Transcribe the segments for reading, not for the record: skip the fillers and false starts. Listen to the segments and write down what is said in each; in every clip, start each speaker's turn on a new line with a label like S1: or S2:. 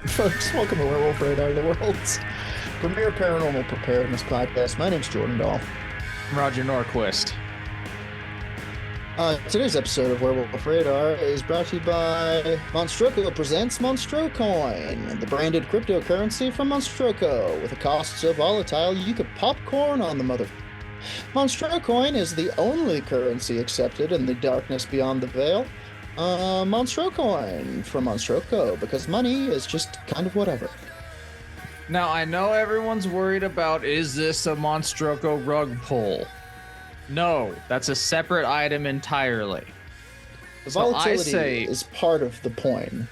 S1: Folks, welcome to Werewolf Radar, the world's premier paranormal preparedness podcast. My name's Jordan Dahl.
S2: Roger Norquist.
S1: Today's episode of Werewolf Radar is brought to you by Monstroco presents Monstrocoin, the branded cryptocurrency from Monstroco. With the costs so volatile, you could popcorn on the mother. Monstrocoin is the only currency accepted in the darkness beyond the veil. Monstrocoin from Monstroco, because money is just kind of whatever.
S2: Now, I know everyone's worried about, is this a Monstroco rug pull? No, that's a separate item entirely.
S1: The
S2: So
S1: volatility is part of the point.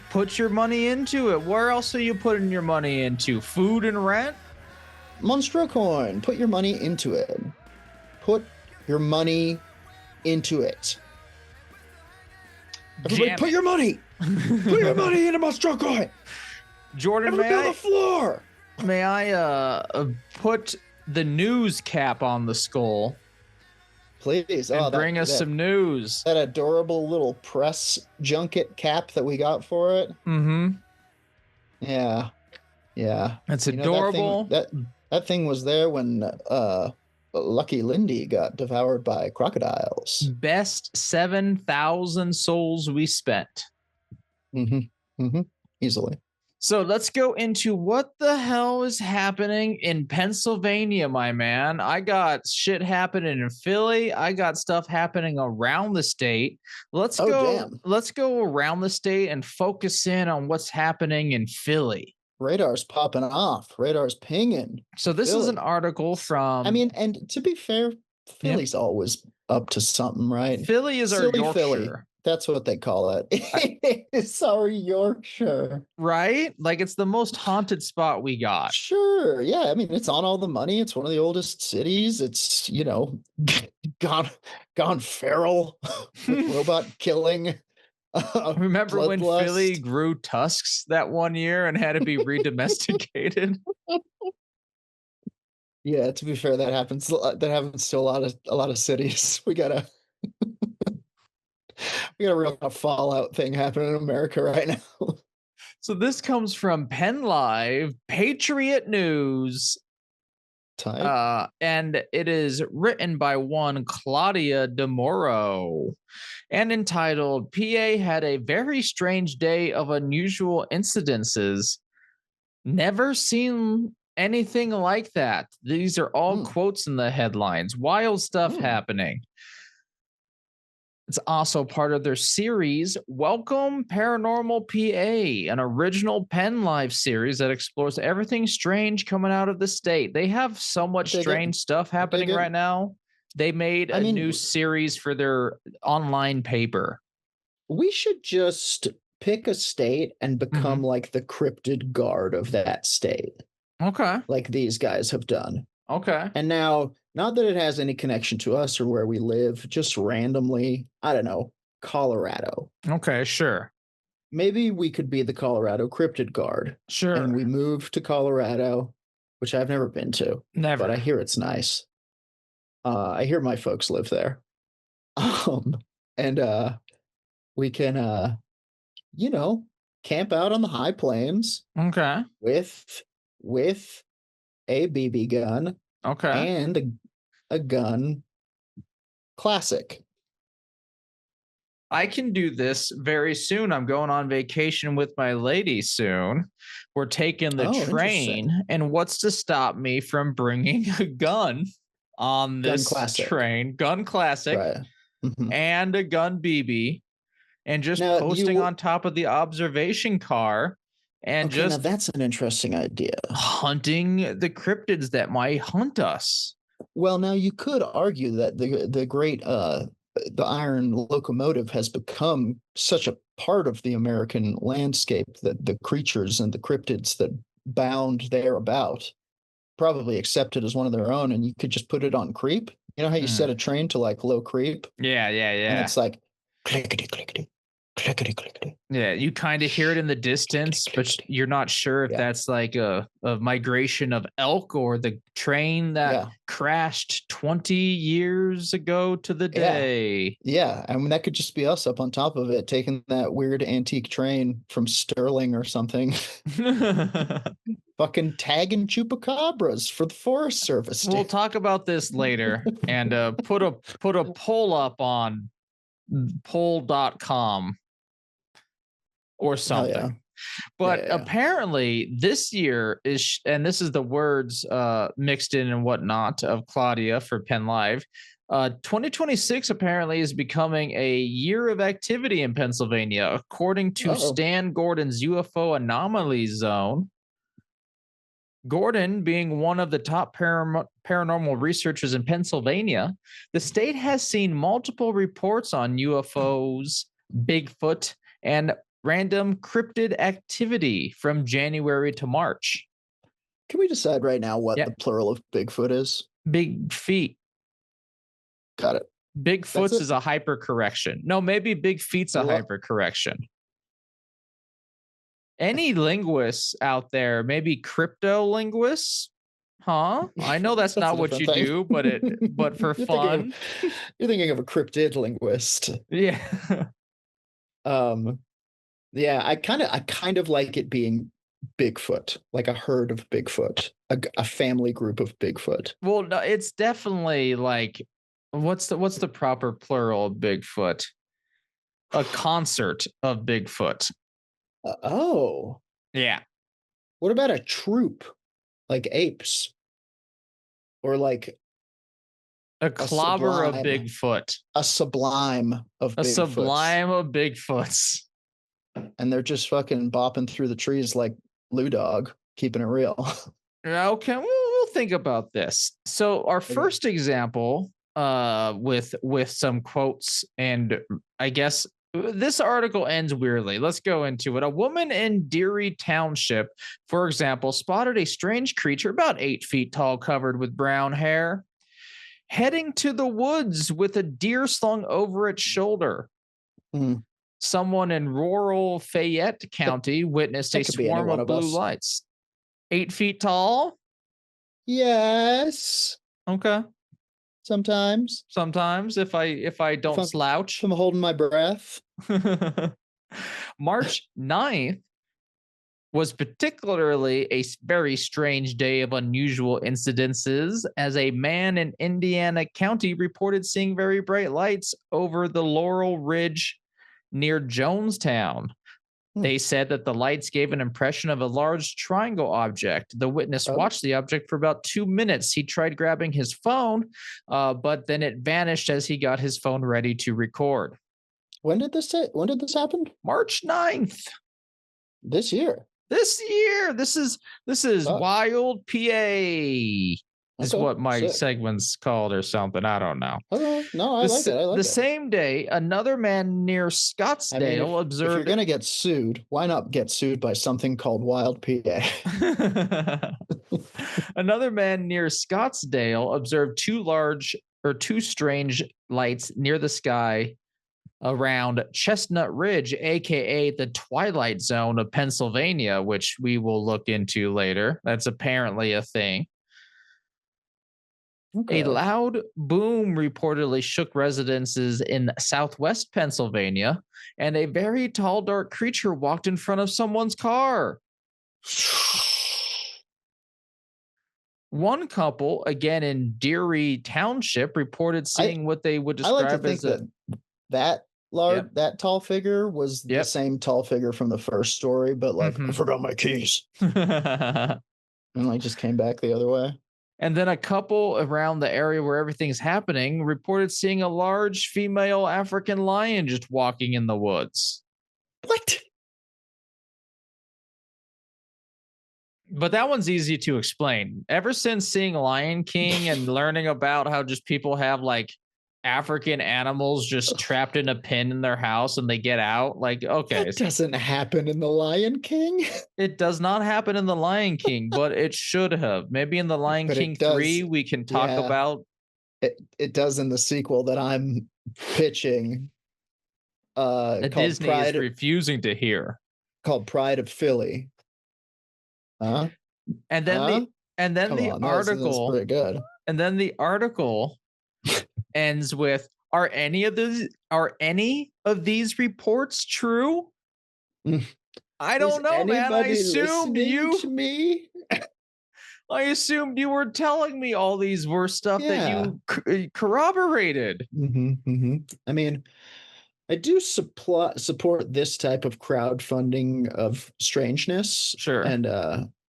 S2: Put your money into it. Where else are you putting your money into? Food and rent?
S1: Monstrocoin, put your money into it. Put your money into it. Everybody,
S2: Jam
S1: put
S2: it.
S1: your money! Put your money into Monstrocoin!
S2: Jordan,
S1: Everybody on the floor!
S2: may I put the news cap on the skull
S1: Please.
S2: and bring us some news?
S1: That adorable little press junket cap that we got for it.
S2: Mm-hmm.
S1: Yeah. Yeah.
S2: It's
S1: You know,
S2: adorable.
S1: that thing was there when Lucky Lindy got devoured by crocodiles.
S2: Best 7,000 souls we spent.
S1: Easily.
S2: So let's go into what the hell is happening in Pennsylvania, my man. I got shit happening in Philly. I got stuff happening around the state. Let's go around the state and focus in on what's happening in Philly.
S1: Radar's popping off. Radar's pinging.
S2: So this is
S1: Philly.
S2: an article from
S1: and to be fair, Philly's always up to something, right?
S2: Philly is our
S1: Silly
S2: Yorkshire.
S1: Philly. That's what they call it. It's our Yorkshire.
S2: Right? Like it's the most haunted spot we got.
S1: Sure. Yeah. I mean, it's on all the money. It's one of the oldest cities. It's, gone feral with robot killing.
S2: Remember when
S1: bloodlust.
S2: Philly grew tusks that one year and had to be redomesticated?
S1: Yeah, to be fair, that happens to a lot of cities. We got a real fallout thing happening in America right now.
S2: So this comes from Penn Live, Patriot News,
S1: Type.
S2: and it is written by one Claudia DeMoro and entitled, PA had a very strange day of unusual incidences. Never seen anything like that. These are all quotes in the headlines. Wild stuff happening. It's also part of their series, Welcome Paranormal PA, an original Penn Live series that explores everything strange coming out of the state. They have so much strange stuff happening right now. They made a new series for their online paper.
S1: We should just pick a state and become like the cryptid guard of that state.
S2: Okay.
S1: Like these guys have done.
S2: Okay.
S1: And now, not that it has any connection to us or where we live, just randomly, I don't know, Colorado.
S2: Okay, sure.
S1: Maybe we could be the Colorado cryptid guard.
S2: Sure.
S1: And we move to Colorado, which I've never been to.
S2: Never.
S1: But I hear it's nice. I hear my folks live there. And we can camp out on the high plains.
S2: Okay.
S1: With a BB gun.
S2: Okay.
S1: And a gun classic.
S2: I can do this very soon. I'm going on vacation with my lady soon. We're taking the train. And what's to stop me from bringing a gun on this train? Gun classic.
S1: Right.
S2: And a gun BB. And just posting on top of the observation car. And
S1: now that's an interesting idea.
S2: Hunting the cryptids that might hunt us.
S1: Well, now you could argue that the great the iron locomotive has become such a part of the American landscape that the creatures and the cryptids that bound thereabout probably accept it as one of their own, and you could just put it on creep. You know how you set a train to like low creep?
S2: Yeah.
S1: And it's like clickety clickety clickety clickety.
S2: Yeah, you kind of hear it in the distance, but you're not sure if that's like a migration of elk or the train that crashed 20 years ago to the day.
S1: Yeah, I mean, that could just be us up on top of it, taking that weird antique train from Sterling or something. Fucking tagging chupacabras for the Forest Service.
S2: We'll talk about this later and put a poll up on poll.com or something. But apparently this year is, and this is the words mixed in and whatnot of Claudia for Penn Live. 2026 apparently is becoming a year of activity in Pennsylvania, according to Stan Gordon's UFO anomaly zone. Gordon, being one of the top paranormal researchers in Pennsylvania, the state has seen multiple reports on UFOs, Bigfoot, and random cryptid activity from January to March.
S1: Can we decide right now what the plural of Bigfoot is?
S2: Big feet.
S1: Got it.
S2: Bigfoot's is a hypercorrection. No, maybe Big Feet's a hypercorrection. Any linguists out there, maybe crypto linguists? Huh? I know that's not what you do, but for fun.
S1: You're thinking of a cryptid linguist.
S2: Yeah.
S1: Yeah, I kind of like it being Bigfoot, like a herd of Bigfoot, a family group of Bigfoot.
S2: Well, no, it's definitely like, what's the proper plural of Bigfoot? A concert of Bigfoot. Yeah.
S1: What about a troop, like apes, or like
S2: a clobber of Bigfoot?
S1: A sublime of Bigfoots.
S2: A sublime of Bigfoots.
S1: And they're just fucking bopping through the trees like Lou Dog, keeping it real.
S2: Okay, we'll think about this. So our first example, with some quotes, and I guess this article ends weirdly. Let's go into it. A woman in Deary Township, for example, spotted a strange creature about 8 feet tall, covered with brown hair, heading to the woods with a deer slung over its shoulder. Someone in rural Fayette County witnessed a swarm of blue lights. 8 feet tall?
S1: Yes.
S2: Okay.
S1: Sometimes
S2: if I don't slouch.
S1: I'm holding my breath.
S2: March 9th was particularly a very strange day of unusual incidences, as a man in Indiana County reported seeing very bright lights over the Laurel Ridge near Jonestown. They said that the lights gave an impression of a large triangle object. The witness watched the object for about 2 minutes. He tried grabbing his phone, but then it vanished as he got his phone ready to record.
S1: When did this happen?
S2: March 9th.
S1: This year.
S2: This is Wild PA. Is what my segment's called or something. I don't know.
S1: No, I like it.
S2: The same day, another man near Scottsdale observed.
S1: If you're going to get sued, why not get sued by something called Wild PA?
S2: Another man near Scottsdale observed two strange lights near the sky around Chestnut Ridge, aka the Twilight Zone of Pennsylvania, which we will look into later. That's apparently a thing. Okay. A loud boom reportedly shook residences in southwest Pennsylvania, and a very tall, dark creature walked in front of someone's car. One couple, again in Deary Township, reported seeing what they would describe as
S1: that tall figure was the same tall figure from the first story, but like, I forgot my keys. And like just came back the other way.
S2: And then a couple around the area where everything's happening reported seeing a large female African lion just walking in the woods.
S1: What?
S2: But that one's easy to explain. Ever since seeing Lion King and learning about how just people have like African animals just trapped in a pen in their house and they get out, like, okay.
S1: That doesn't happen in the Lion King.
S2: It does not happen in the Lion King, but it should have. Maybe in the Lion King 3 we can talk about.
S1: It does in the sequel that I'm pitching.
S2: The
S1: called
S2: Disney is refusing to hear.
S1: Called Pride of Philly.
S2: And then the
S1: that's pretty good.
S2: And then the article ends with, are any of these reports true? I don't know, man. I assumed
S1: to me.
S2: I assumed you were telling me all these were stuff that you corroborated.
S1: I mean, I do support this type of crowdfunding of strangeness.
S2: Sure.
S1: And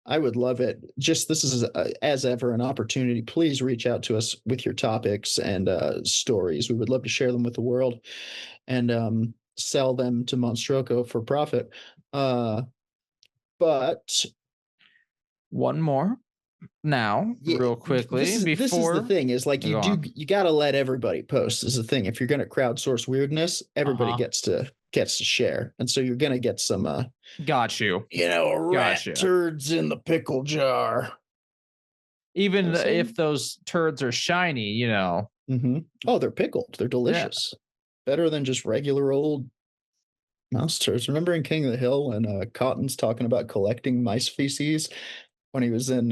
S1: I would love it. Just this is, as ever, an opportunity. Please reach out to us with your topics and stories. We would love to share them with the world and sell them to Monstroco for profit. But
S2: one more now, real quickly.
S1: This is the thing, is like you got to let everybody post. Is the thing. If you're going to crowdsource weirdness, everybody gets to share, and so you're going to get some.
S2: Got you.
S1: Turds in the pickle jar.
S2: Even if those turds are shiny,
S1: Oh, they're pickled. They're delicious. Better than just regular old mouse turds. Remember in King of the Hill when Cotton's talking about collecting mice feces when he was in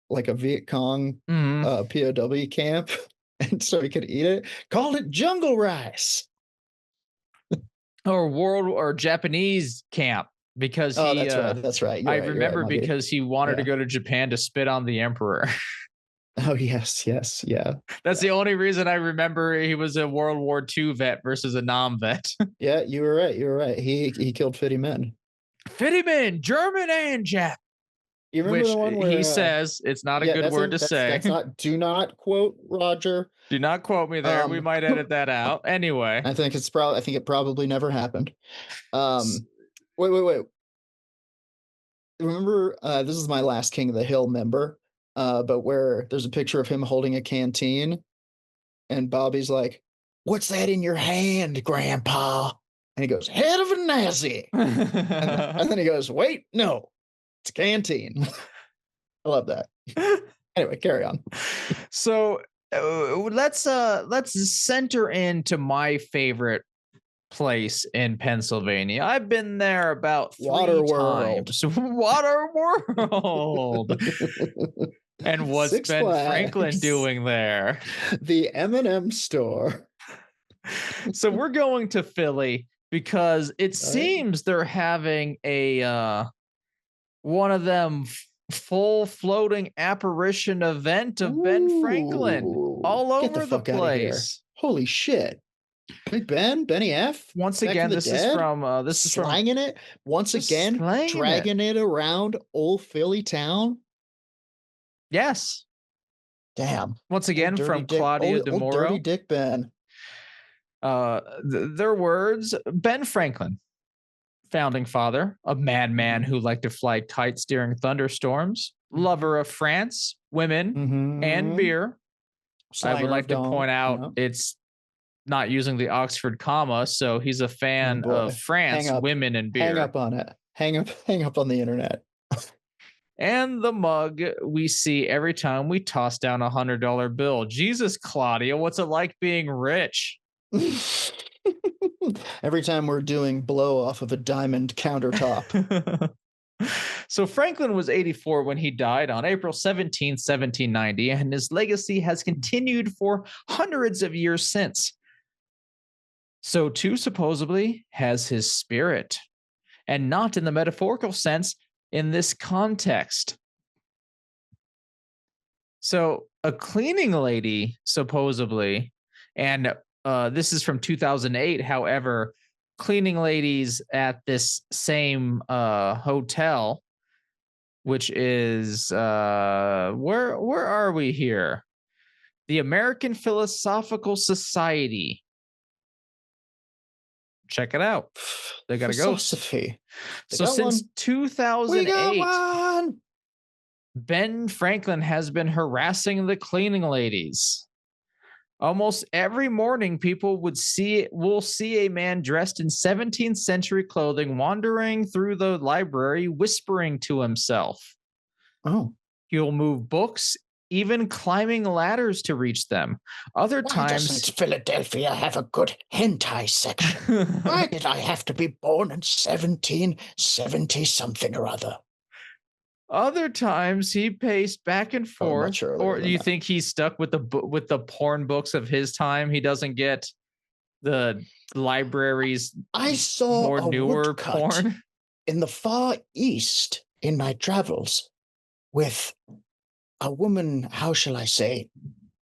S1: like a Viet Cong POW camp, and so he could eat it? Called it jungle rice.
S2: Or Japanese camp, because
S1: that's right.
S2: I remember because he wanted to go to Japan to spit on the emperor.
S1: Oh, yes, yeah.
S2: That's the only reason I remember he was a World War II vet versus a non-vet.
S1: Yeah, you were right. He killed 50 men.
S2: 50 men, German and Jap.
S1: You remember the one where
S2: he says it's not a good word to say.
S1: That's not. Do not quote Roger.
S2: Do not quote me there. We might edit that out. Anyway,
S1: I think it probably never happened. Wait. Remember, this is my last King of the Hill member. But where there's a picture of him holding a canteen, and Bobby's like, "What's that in your hand, Grandpa?" And he goes, "Head of a Nazi." and then he goes, "Wait, no, it's a canteen." I love that. Anyway, carry on.
S2: So let's center into my favorite place in Pennsylvania. I've been there about 3 times. Waterworld. And what's
S1: Six
S2: Ben
S1: Flags.
S2: Franklin doing there?
S1: The M&M store.
S2: So we're going to Philly because it seems they're having a one of them full floating apparition event of Ben Franklin all over the place.
S1: Holy shit. Big Ben, Benny F.
S2: Once again, this is from
S1: slanging it once again, dragging it around old Philly town.
S2: Yes.
S1: Damn.
S2: Once again, from Claudia DeMoro.
S1: Dirty Dick Ben.
S2: Their words: Ben Franklin, founding father, a madman who liked to fly kites during thunderstorms, lover of France, women, and beer. I would like to point out it's not using the Oxford comma, so he's a fan of France, women, and beer.
S1: Hang up on it. Hang up on the internet.
S2: And the mug we see every time we toss down $100 bill. Jesus, Claudia, what's it like being rich?
S1: Every time we're doing blow off of a diamond countertop.
S2: So Franklin was 84 when he died on April 17, 1790, and his legacy has continued for hundreds of years since. So too supposedly has his spirit, and not in the metaphorical sense in this context. So a cleaning lady, supposedly, and this is from 2008. However, cleaning ladies at this same hotel, which is where are we here? The American Philosophical Society. Check it out. They got a ghost. So since 2008, Ben Franklin has been harassing the cleaning ladies. Almost every morning, people will see a man dressed in 17th century clothing wandering through the library, whispering to himself.
S1: Oh.
S2: He'll move books even climbing ladders to reach them. Other
S3: Why
S2: times,
S3: doesn't Philadelphia have a good hentai section? Why did I have to be born in 1770 something or other?
S2: other times he paced back and
S1: Oh,
S2: forth.
S1: much earlier
S2: Or
S1: than
S2: do you
S1: that.
S2: think he's stuck with the porn books of his time? He doesn't get the library's
S3: I saw
S2: more
S3: a
S2: newer
S3: woodcut
S2: porn.
S3: in the Far East in my travels with a woman, how shall I say,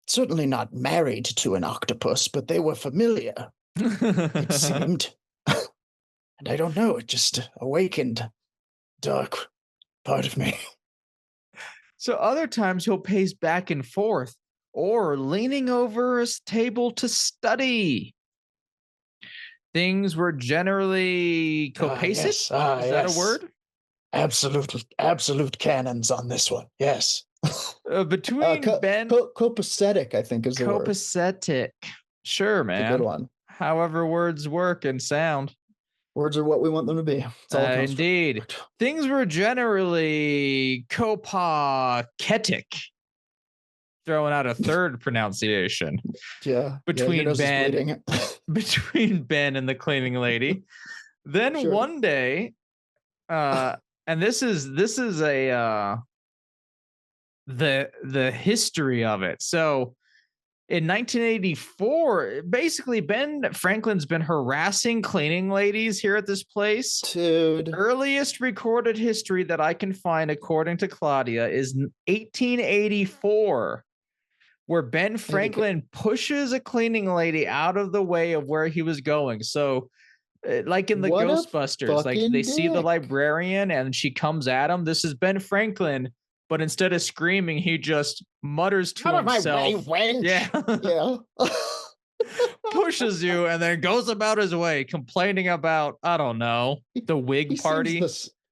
S3: certainly not married to an octopus, but they were familiar, it seemed. And I don't know, it just awakened dark part of me.
S2: So other times he'll pace back and forth or leaning over his table to study. Things were generally copacetic.
S3: Yes.
S2: Is that a word?
S3: Absolute cannons on this one. Yes.
S2: Between Ben
S1: Copacetic, I think, is the word.
S2: copacetic. Sure,
S1: It's a
S2: man.
S1: good one.
S2: However words work and sound.
S1: Words are what we want them to be. That's all it comes from.
S2: Indeed. Things were generally copacetic. Throwing out a third pronunciation.
S1: Yeah.
S2: Between
S1: your nose is
S2: Ben
S1: bleeding.
S2: between Ben and the cleaning lady. Then
S1: Sure.
S2: one day, and this is a the history of it. So in 1984, basically Ben Franklin's been harassing cleaning ladies here at this place.
S1: Dude.
S2: Earliest recorded history that I can find, according to Claudia, is 1884, where Ben Franklin pushes a cleaning lady out of the way of where he was going. So, like in the
S1: What a
S2: Ghostbusters, like they see the
S1: dick.
S2: librarian and she comes at him. This is Ben Franklin, but instead of screaming, he just mutters to
S3: Out of my
S2: himself.
S3: way, wench.
S2: Yeah.
S1: Yeah.
S2: Pushes you and then goes about his way complaining about, I don't know, the wig party.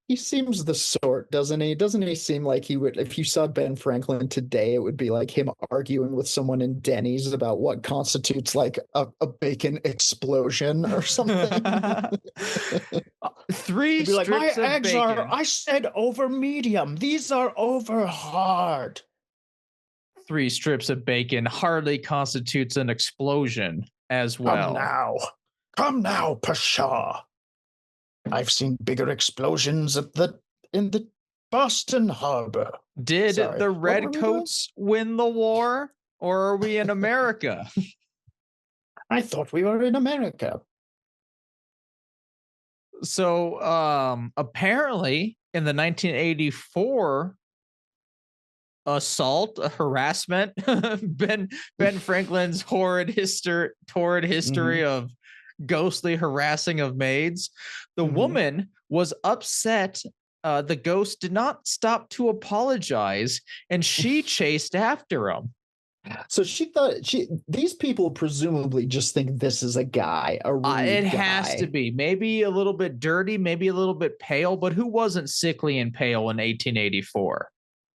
S1: He seems the sort, doesn't he? Doesn't he seem like he would, if you saw Ben Franklin today, it would be like him arguing with someone in Denny's about what constitutes like a bacon explosion or something.
S2: Three
S3: He'd be like, my
S2: strips of
S3: eggs
S2: bacon.
S3: are, I said over medium. These are over hard.
S2: 3 strips of bacon hardly constitutes an explosion as well.
S3: Come now, Pshaw. I've seen bigger explosions in the Boston Harbor.
S2: Did
S1: Sorry,
S2: the
S1: what were we
S2: Redcoats win the war, or are we in America?
S3: I thought we were in America.
S2: So apparently in the 1984 assault, harassment, Ben Franklin's torrid history of ghostly harassing of maids, the woman was upset. The ghost did not stop to apologize, and she chased after him.
S1: So she thought these people presumably just think this is a guy, a rude
S2: It
S1: guy.
S2: has to be maybe a little bit dirty, maybe a little bit pale, but who wasn't sickly and pale in 1884?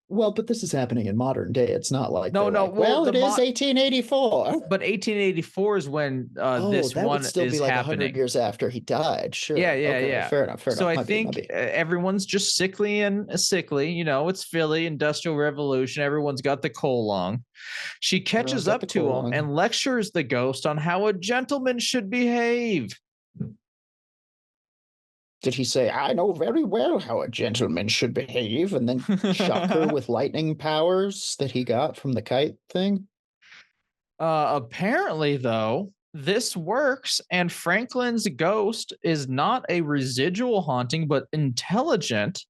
S1: Well, but this is happening in modern day. It's not like
S2: No.
S1: Well, it is 1884.
S2: But 1884 is when this
S1: that
S2: one
S1: would still
S2: is
S1: be like
S2: happening.
S1: 100 years after he died. Sure.
S2: Yeah.
S1: Okay, fair enough.
S2: So I
S1: Might
S2: think
S1: be.
S2: everyone's just sickly and sickly. You know, it's Philly, Industrial Revolution. Everyone's got the coal lung. She catches up to him and lectures the ghost on how a gentleman should behave.
S1: Did he say, I know very well how a gentleman should behave, and then shock her with lightning powers that he got from the kite thing?
S2: Apparently, though, this works, and Franklin's ghost is not a residual haunting, but intelligent.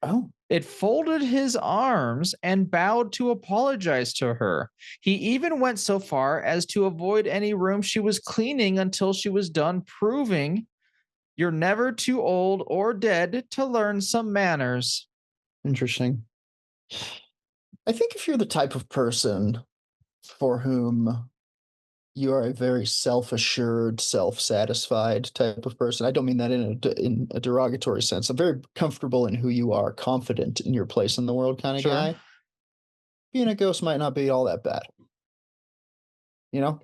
S1: Oh.
S2: It folded his arms and bowed to apologize to her. He even went so far as to avoid any room she was cleaning until she was done, proving you're never too old or dead to learn some manners.
S1: Interesting. I think if you're the type of person for whom you are a very self-assured, self-satisfied type of person, I don't mean that in a derogatory sense. I'm very comfortable in who you are, confident in your place in the world kind of guy. Being a ghost might not be all that bad. You know?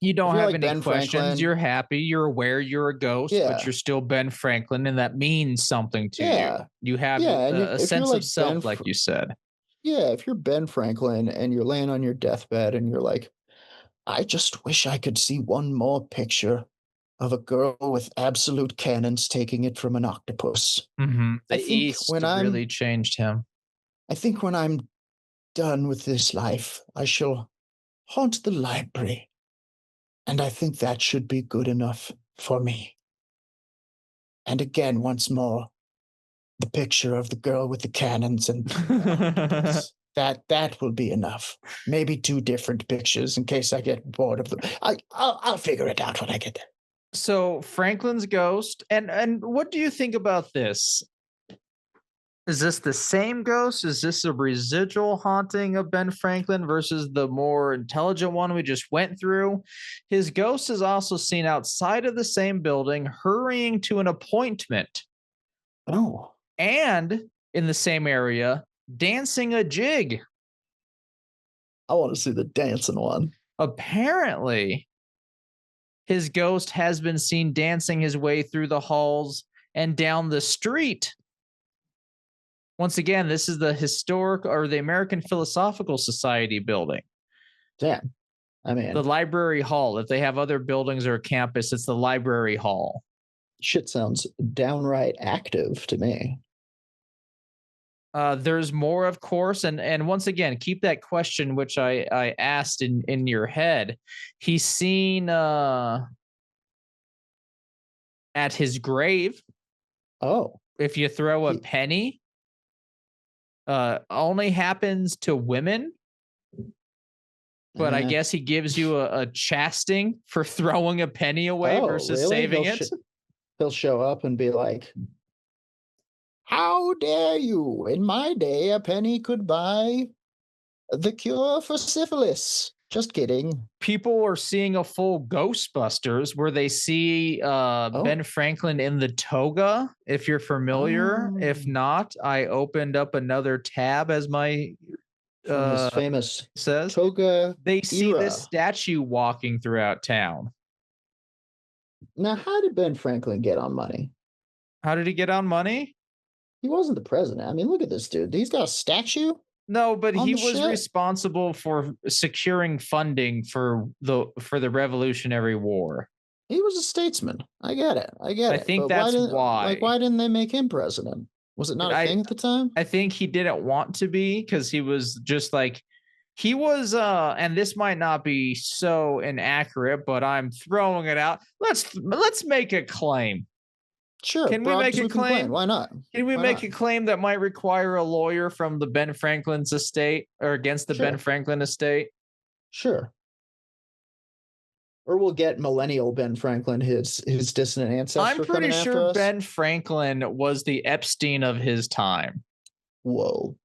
S2: You don't have
S1: like
S2: any
S1: Ben
S2: questions.
S1: Franklin,
S2: you're happy. You're aware you're a ghost, but you're still Ben Franklin, and that means something to you. You have a sense of self, like you said.
S1: Yeah, if you're Ben Franklin and you're laying on your deathbed and you're like, I just wish I could see one more picture of a girl with absolute cannons taking it from an octopus.
S2: Mm-hmm.
S1: I
S2: The
S1: think
S2: East
S1: when
S2: really
S1: I'm
S2: changed him.
S1: I think when I'm done with this life, I shall haunt the library. And I think that should be good enough for me. And again, once more, the picture of the girl with the cannons and the octopus. That will be enough. Maybe two different pictures in case I get bored of them. I'll figure it out when I get there.
S2: So Franklin's ghost, and what do you think about this? Is this the same ghost? Is this a residual haunting of Ben Franklin versus the more intelligent one we just went through? His ghost is also seen outside of the same building, hurrying to an appointment,
S1: Oh,
S2: and in the same area, dancing a jig.
S1: I want to see the dancing one.
S2: Apparently, his ghost has been seen dancing his way through the halls and down the street. Once again, this is the historic or the American Philosophical Society building.
S1: Damn. I mean,
S2: The library hall. If they have other buildings or a campus, it's the library hall.
S1: shit sounds downright active to me.
S2: There's more, of course, and once again, keep that question which I asked in your head. He's seen at his grave.
S1: Oh,
S2: If you throw a penny, only happens to women. But I guess he gives you a chastising for throwing a penny away versus
S1: really?
S2: saving it.
S1: He'll show up and be like, how dare you? In my day, a penny could buy the cure for syphilis. Just kidding.
S2: People are seeing a full Ghostbusters where they see Ben Franklin in the toga, if you're familiar. If not, I opened up another tab as my
S1: From his famous
S2: says.
S1: toga
S2: They see
S1: era.
S2: this statue walking throughout town.
S1: Now, how did Ben Franklin get on money?
S2: How did he get on money?
S1: He wasn't the president. I mean, look at this dude. He's got a statue.
S2: No, but
S1: On
S2: he
S1: the
S2: was
S1: ship?
S2: responsible for securing funding for the Revolutionary War.
S1: He was a statesman. I get it. I
S2: think
S1: But
S2: that's why.
S1: why didn't they make him president? Was it not a thing at the time?
S2: I think he didn't want to be because he was just like he was and this might not be so inaccurate, but I'm throwing it out. Let's make a claim.
S1: Sure.
S2: Can we make a claim?
S1: Why not?
S2: Can we make a claim that might require a lawyer from the Ben Franklin's estate or against the Ben Franklin estate?
S1: Sure. Or we'll get millennial Ben Franklin, his distant ancestor.
S2: I'm pretty sure Ben Franklin was the Epstein of his time.
S1: Whoa.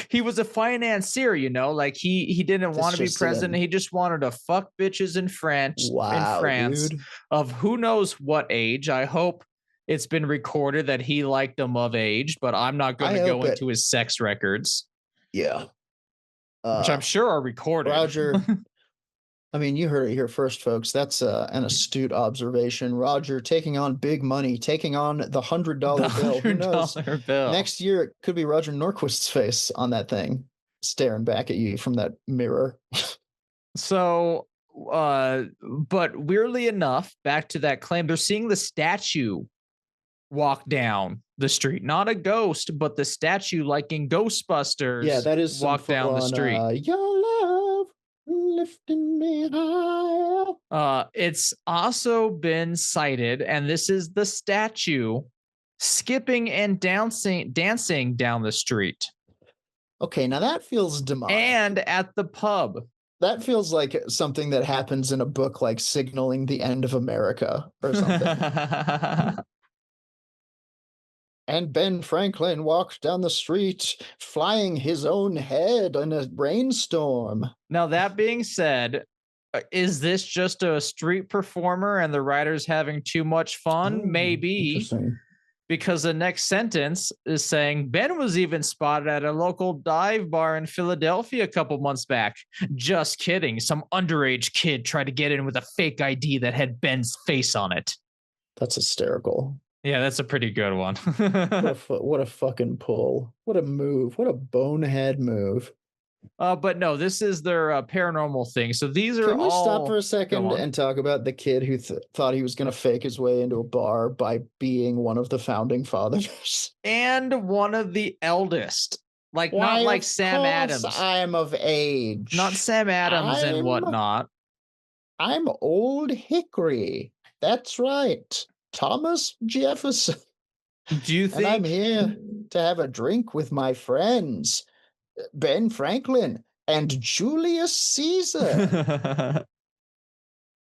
S2: He was a financier, you know, like he didn't want to be president. He just wanted to fuck bitches in France,
S1: dude.
S2: of who knows what age. I hope it's been recorded that he liked them of age, but I'm not going to go into his sex records.
S1: Yeah.
S2: Which I'm sure are recorded.
S1: Roger. I mean, you heard it here first, folks. That's an astute observation. Roger taking on big money, taking on the $100 bill. Who knows?
S2: Bill.
S1: Next year, it could be Roger Norquist's face on that thing, staring back at you from that mirror.
S2: So, but weirdly enough, back to that claim, they're seeing the statue walk down the street. Not a ghost, but the statue, like in Ghostbusters.
S1: Yeah, that is
S2: walk down the street.
S1: Your love lifting me high.
S2: It's also been cited, and this is the statue skipping and dancing down the street.
S1: Okay, now that feels demonic.
S2: And at the pub.
S1: That feels like something that happens in a book like Signaling the End of America or something. And Ben Franklin walked down the street, flying his own head in a rainstorm.
S2: Now, that being said, is this just a street performer and the writer's having too much fun? Maybe. Because the next sentence is saying Ben was even spotted at a local dive bar in Philadelphia a couple months back. Just kidding. Some underage kid tried to get in with a fake ID that had Ben's face on it.
S1: That's hysterical.
S2: Yeah, that's a pretty good one.
S1: What a fucking pull. What a move. What a bonehead move.
S2: But no, this is their paranormal thing. So these are
S1: Can we stop for a
S2: Go
S1: second
S2: on.
S1: and talk about the kid who thought he was going to fake his way into a bar by being one of the founding fathers?
S2: And one of the eldest. Like,
S1: Why,
S2: not like
S1: of
S2: Sam
S1: course
S2: Adams.
S1: I'm of age.
S2: Not Sam Adams and whatnot.
S1: I'm Old Hickory. That's right. Thomas Jefferson.
S2: Do you
S1: And I'm
S2: think
S1: here to have a drink with my friends, Ben Franklin and Julius Caesar.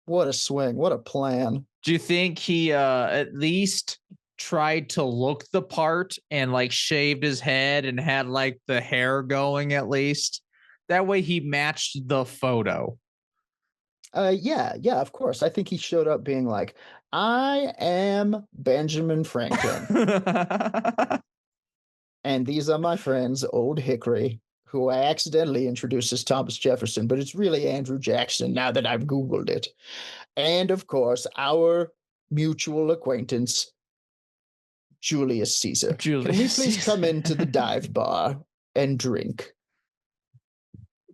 S1: What a swing. What a plan.
S2: do you think he at least tried to look the part and like shaved his head and had like the hair going at least? That way he matched the photo.
S1: Yeah, of course. I think he showed up being like, I am Benjamin Franklin. And these are my friends, Old Hickory, who I accidentally introduced as Thomas Jefferson, but it's really Andrew Jackson now that I've Googled it. And of course, our mutual acquaintance, Julius Caesar. Can we please come into the dive bar and drink?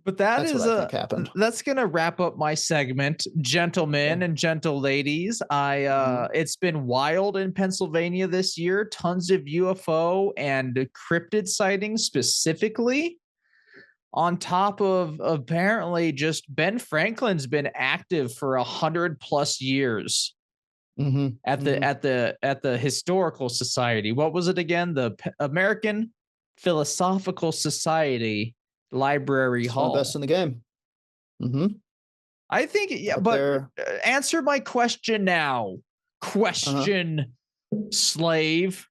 S2: But
S1: That's what I think happened.
S2: That's gonna wrap up my segment, gentlemen and gentle ladies. It's been wild in Pennsylvania this year. Tons of UFO and cryptid sightings specifically. On top of apparently just Ben Franklin's been active for 100+ years at the Historical Society. What was it again? The American Philosophical Society Library Hall.
S1: The best in the game.
S2: I think, yeah, but answer my question now. Question, slave.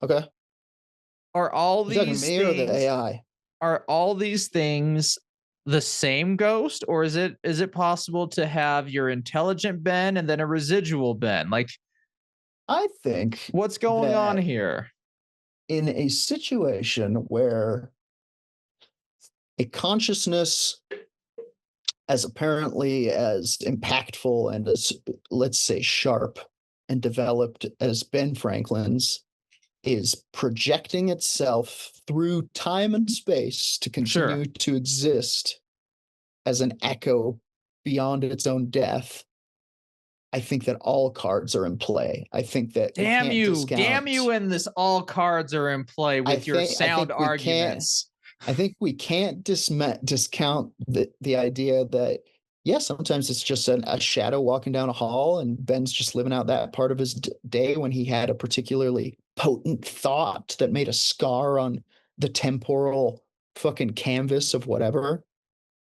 S1: Okay.
S2: Are all these
S1: me
S2: things,
S1: or the AI?
S2: Are all these things the same ghost, or is it possible to have your intelligent Ben and then a residual Ben? Like,
S1: I think
S2: what's going on here?
S1: In a situation where a consciousness as apparently as impactful and as, let's say, sharp and developed as Ben Franklin's is projecting itself through time and space to continue to exist as an echo beyond its own death, I think that all cards are in play. I think that
S2: damn you in this all cards are in play with your sound arguments.
S1: I think we can't discount the idea that, yeah, sometimes it's just a shadow walking down a hall and Ben's just living out that part of his day when he had a particularly potent thought that made a scar on the temporal fucking canvas of whatever.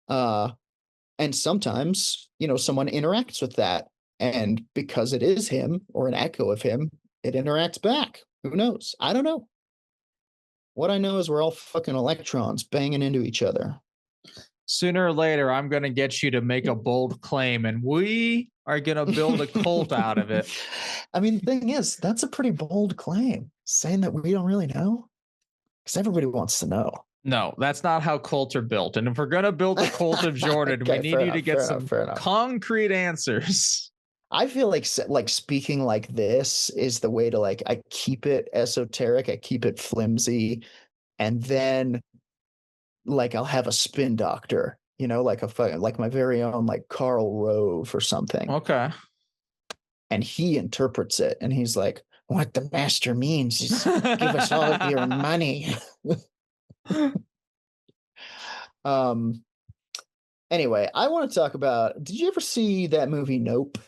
S1: And sometimes, someone interacts with that. And because it is him or an echo of him, it interacts back. Who knows? I don't know. What I know is we're all fucking electrons banging into each other.
S2: Sooner or later, I'm going to get you to make a bold claim, and we are going to build a cult out of it.
S1: I mean, the thing is, that's a pretty bold claim, saying that we don't really know, because everybody wants to know.
S2: No, that's not how cults are built. And if we're going to build a cult of Jordan, we need you to get some concrete answers.
S1: I feel like speaking like this is the way to, like, I keep it esoteric, I keep it flimsy, and then like I'll have a spin doctor, like my very own, like Karl Rove or something.
S2: Okay.
S1: And he interprets it and he's like, what the master means is give us all of your money. Anyway, I want to talk about, did you ever see that movie Nope?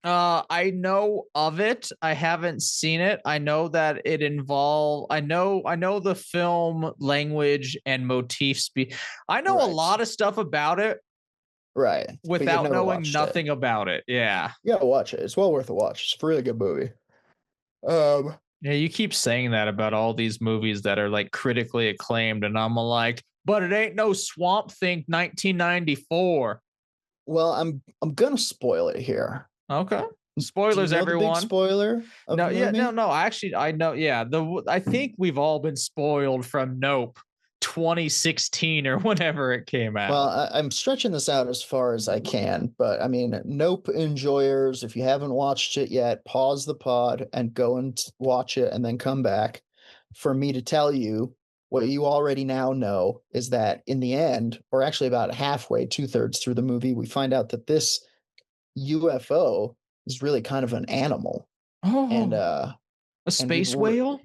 S2: I know of it. I haven't seen it. I know that it I know the film language and motifs. I know a lot of stuff about it.
S1: Right.
S2: Without knowing nothing about it. Yeah.
S1: You gotta watch it. It's well worth a watch. It's a really good movie.
S2: Yeah, you keep saying that about all these movies that are like critically acclaimed, and I'm like, but it ain't no Swamp Thing 1994.
S1: Well, I'm gonna spoil it here.
S2: Okay. Spoilers, everyone.
S1: The big spoiler?
S2: No. Actually, I know. Yeah. I think we've all been spoiled from Nope. 2016 or whenever it came out.
S1: Well, I'm stretching this out as far as I can, but I mean, Nope enjoyers, if you haven't watched it yet, pause the pod and go and watch it and then come back for me to tell you what you already now know is that in the end, or actually about halfway, 2/3 through the movie, we find out that this UFO is really kind of an animal. And
S2: A
S1: and
S2: space whale?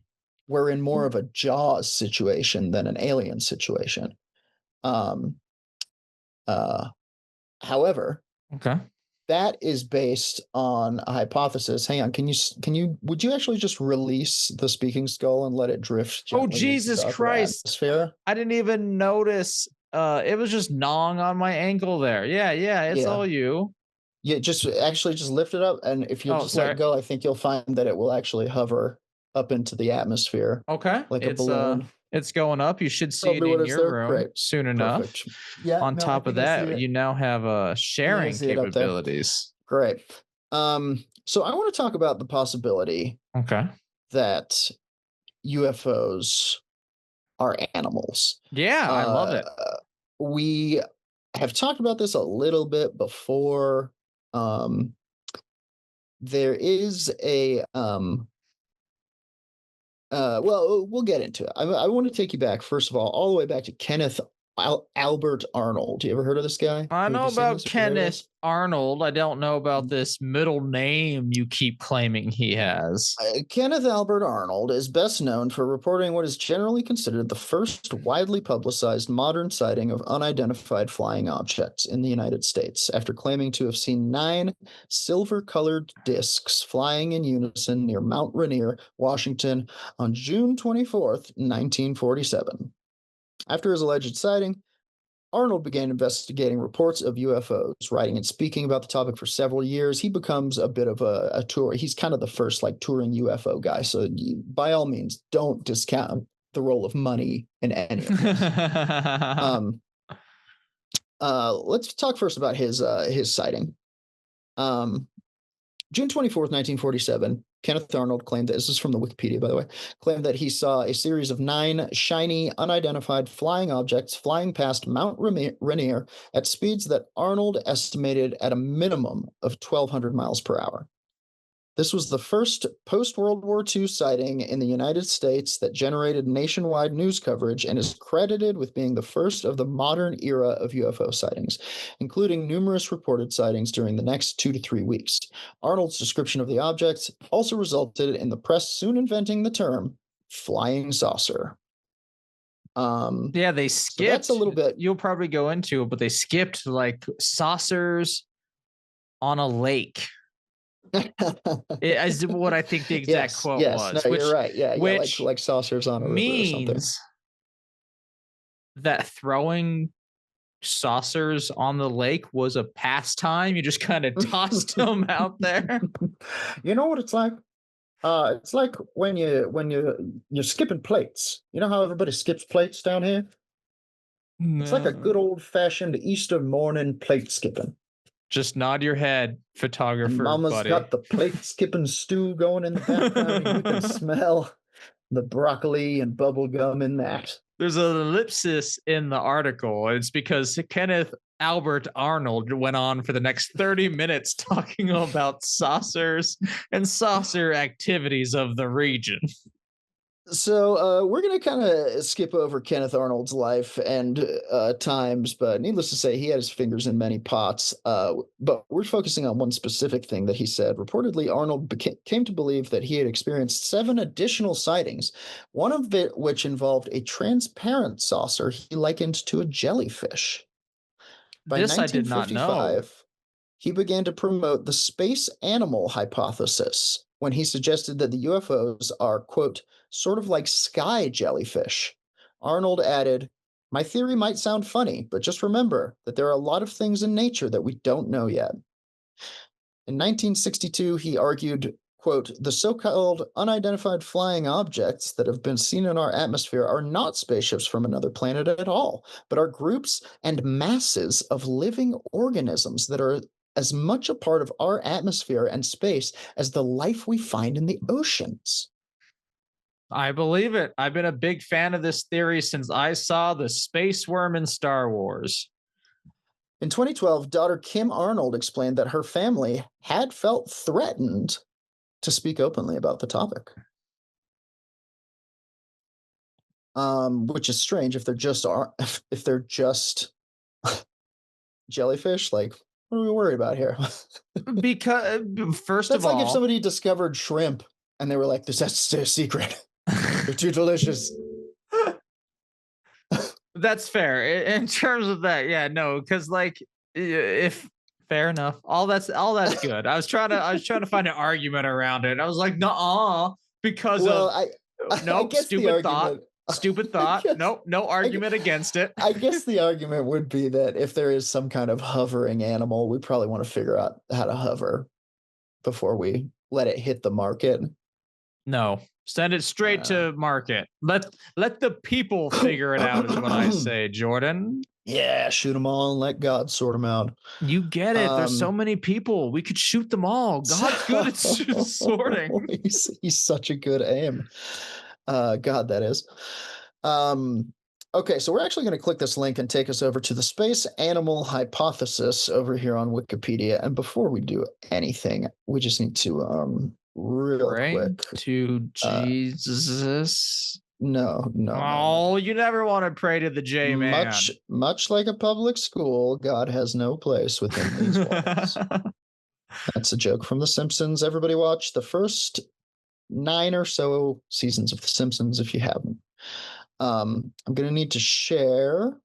S1: we're in more of a Jaws situation than an alien situation. Um However,
S2: Okay.
S1: that is based on a hypothesis. Hang on, would you actually just release the speaking skull and let it drift
S2: Oh,
S1: gently into
S2: Jesus
S1: the upper
S2: Christ.
S1: atmosphere?
S2: I didn't even notice. It was just gnawing on my ankle there. Yeah, it's
S1: Yeah.
S2: all you.
S1: Yeah, just actually just lift it up, and if you'll
S2: Oh,
S1: just let
S2: sorry.
S1: go, I think you'll find that it will actually hover up into the atmosphere
S2: Okay.
S1: like a balloon.
S2: It's going up. You should see
S1: Probably
S2: it
S1: what
S2: in
S1: it's
S2: your
S1: there.
S2: room
S1: Great.
S2: soon enough.
S1: Perfect. Yeah.
S2: On
S1: No, I
S2: top of
S1: think I see
S2: that,
S1: it.
S2: you now have sharing
S1: see it up there.
S2: capabilities.
S1: Great. So I want to talk about the possibility
S2: Okay.
S1: that UFOs are animals.
S2: Yeah, I love it.
S1: We have talked about this a little bit before. There is a well, we'll get into it. I want to take you back first of all the way back to Kenneth Albert Arnold. You ever heard of this guy?
S2: I
S1: Have
S2: know
S1: you seen
S2: about
S1: this or heard of
S2: Kenneth
S1: this?
S2: Arnold. I don't know about this middle name you keep claiming he has.
S1: Kenneth Albert Arnold is best known for reporting what is generally considered the first widely publicized modern sighting of unidentified flying objects in the United States, after claiming to have seen 9 silver-colored discs flying in unison near Mount Rainier, Washington, on June 24th, 1947. After his alleged sighting, Arnold began investigating reports of UFOs, writing and speaking about the topic for several years. He becomes a bit of a tour. He's kind of the first like touring UFO guy. So by all means, don't discount the role of money in any of this. Let's talk first about his sighting. June 24th, 1947, Kenneth Arnold claimed that, this is from the Wikipedia, by the way, claimed that he saw a series of 9 shiny, unidentified flying objects flying past Mount Rainier at speeds that Arnold estimated at a minimum of 1,200 miles per hour. This was the first post-World War II sighting in the United States that generated nationwide news coverage and is credited with being the first of the modern era of UFO sightings, including numerous reported sightings during the next 2 to 3 weeks. Arnold's description of the objects also resulted in the press soon inventing the term flying saucer.
S2: Yeah, they skipped.
S1: So that's a little bit.
S2: You'll probably go into it, but they skipped like saucers on a lake. Is what I think the exact quote was.
S1: No, you're right. Yeah,
S2: which
S1: like saucers on a river or something.
S2: Means that throwing saucers on the lake was a pastime. You just kind of tossed them out there.
S1: You know what it's like? It's like when you're skipping plates. You know how everybody skips plates down here? It's like a good old-fashioned Easter morning plate skipping.
S2: Just nod your head, photographer.
S1: And Mama's
S2: buddy.
S1: got the plate skipping stew going in the background. And you can smell the broccoli and bubble gum in that.
S2: There's an ellipsis in the article. It's because Kenneth Albert Arnold went on for the next 30 minutes talking about saucers and saucer activities of the region.
S1: So we're going to kind of skip over Kenneth Arnold's life and times, but needless to say, he had his fingers in many pots. But we're focusing on one specific thing that he said. Reportedly, Arnold came to believe that he had experienced 7 additional sightings, one of which involved a transparent saucer he likened to a jellyfish. By
S2: this I did not know.
S1: He began to promote the space animal hypothesis when he suggested that the UFOs are, quote, sort of like sky jellyfish. Arnold added, "My theory might sound funny, but just remember that there are a lot of things in nature that we don't know yet." In 1962, he argued, quote, "The so-called unidentified flying objects that have been seen in our atmosphere are not spaceships from another planet at all, but are groups and masses of living organisms that are as much a part of our atmosphere and space as the life we find in the oceans."
S2: I believe it. I've been a big fan of this theory since I saw the space worm in Star Wars.
S1: In 2012, daughter Kim Arnold explained that her family had felt threatened to speak openly about the topic. Which is strange if they're just jellyfish. Like, what are we worried about here?
S2: Because first
S1: That's
S2: of
S1: like
S2: all,
S1: if somebody discovered shrimp and they were like, "This has to stay a secret. They're too delicious."
S2: that's fair in terms of that. Yeah, no, because like if fair enough, all that's good. I was trying to find an argument around it. I was like, no, because
S1: Well,
S2: of
S1: I
S2: nope,
S1: guess the
S2: stupid thought.
S1: argument.
S2: Stupid
S1: I
S2: thought.
S1: guess-
S2: Nope, no argument against it.
S1: I guess the argument would be that if there is some kind of hovering animal, we probably want to figure out how to hover before we let it hit the market.
S2: No, send it straight to market. Let the people figure it out is what I say, Jordan.
S1: Yeah, shoot them all and let God sort them out.
S2: You get it. There's so many people. We could shoot them all. God's good at sorting.
S1: He's such a good aim. God, that is. Okay, so we're actually going to click this link and take us over to the space animal hypothesis over here on Wikipedia. And before we do anything, we just need to real quick
S2: to Jesus.
S1: No.
S2: Oh, you never want to pray to the J man.
S1: Much like a public school, God has no place within these walls. That's a joke from The Simpsons. Everybody watch the first 9 or so seasons of The Simpsons if you haven't. I'm going to need to share.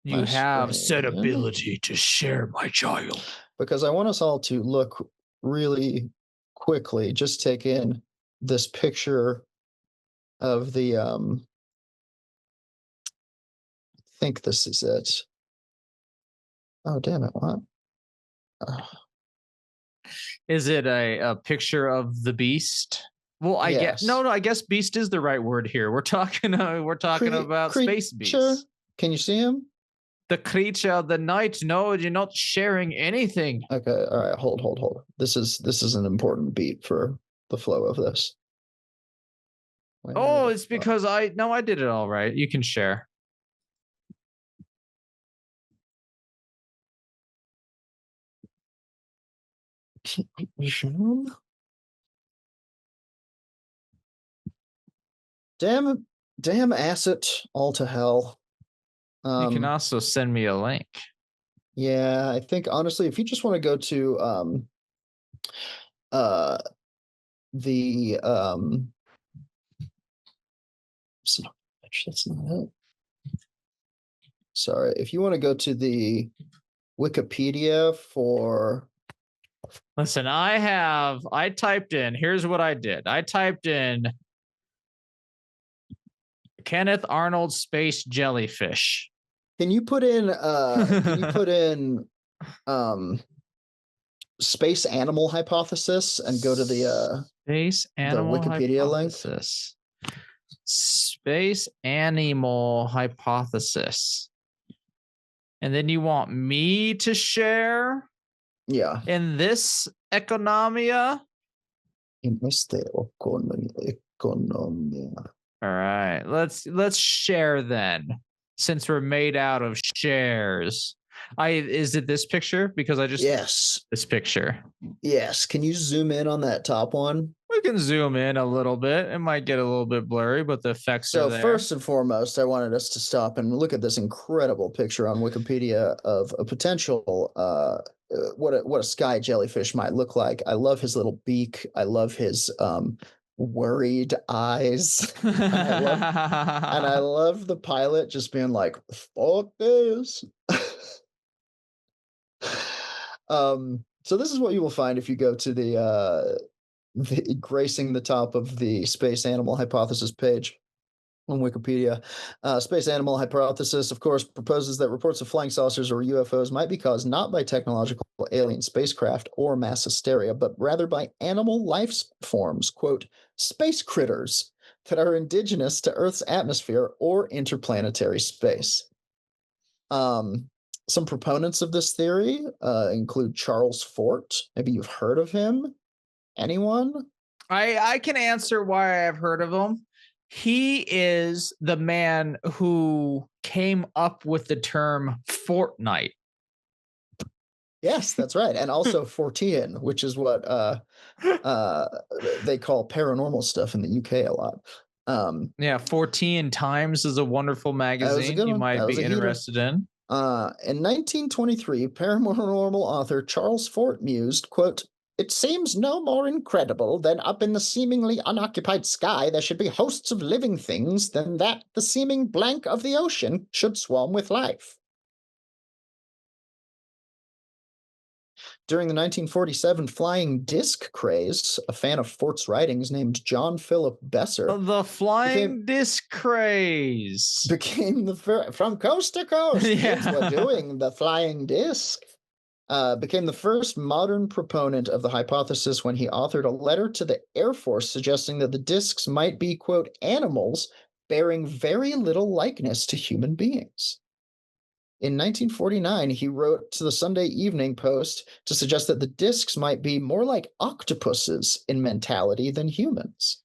S2: You have said ability to share, my child.
S1: Because I want us all to look really quickly, just take in this picture of the, I think this is it. Oh, damn it. What?
S2: Is it a picture of the beast? Well, I guess no. I guess beast is the right word here. We're talking about space beasts.
S1: Can you see him?
S2: The creature of the night. No, you're not sharing anything.
S1: Okay. All right. Hold. This is an important beat for the flow of this.
S2: Oh, it's because I did it all right. You can share.
S1: Damn asset all to hell.
S2: You can also send me a link.
S1: Yeah, I think honestly, if you just want to go to that's not it. Sorry, if you want to go to the Wikipedia for.
S2: Listen, I typed in, here's what I did. I typed in Kenneth Arnold space jellyfish.
S1: Can you put in space animal hypothesis and go to the
S2: space animal
S1: the Wikipedia
S2: hypothesis. Link? Space animal hypothesis. And then you want me to share?
S1: Yeah.
S2: In this economia?
S1: In este economia.
S2: All right. Let's share then. Since we're made out of shares. Is it this picture? Because I just this picture.
S1: Yes. Can you zoom in on that top one?
S2: We can zoom in a little bit. It might get a little bit blurry, but the effects are there.
S1: So first and foremost, I wanted us to stop and look at this incredible picture on Wikipedia of a potential what a sky jellyfish might look like. I love his little beak. I love his worried eyes. and I love the pilot just being like, fuck this. So this is what you will find if you go to the gracing the top of the space animal hypothesis page on Wikipedia. Space animal hypothesis, of course, proposes that reports of flying saucers or UFOs might be caused not by technological alien spacecraft or mass hysteria, but rather by animal life forms, quote, space critters that are indigenous to Earth's atmosphere or interplanetary space. Some proponents of this theory include Charles Fort. Maybe you've heard of him. Anyone?
S2: I can answer why I've heard of him. He is the man who came up with the term Fortnite.
S1: Yes, that's right. And also 14, which is what they call paranormal stuff in the UK a lot.
S2: Yeah, 14 Times is a wonderful
S1: That was a
S2: magazine
S1: good
S2: you
S1: one.
S2: might
S1: That was
S2: be
S1: a heater.
S2: interested in.
S1: In 1923, paranormal author Charles Fort mused, quote, "It seems no more incredible than up in the seemingly unoccupied sky there should be hosts of living things than that the seeming blank of the ocean should swarm with life." During the 1947 flying disc craze, a fan of Fort's writings named John Philip Besser
S2: The flying disc craze.
S1: became the from coast to coast. Kids were
S2: Yeah.
S1: doing the flying disc. Became the first modern proponent of the hypothesis when he authored a letter to the Air Force suggesting that the discs might be, quote, animals bearing very little likeness to human beings. In 1949, he wrote to the Sunday Evening Post to suggest that the discs might be more like octopuses in mentality than humans.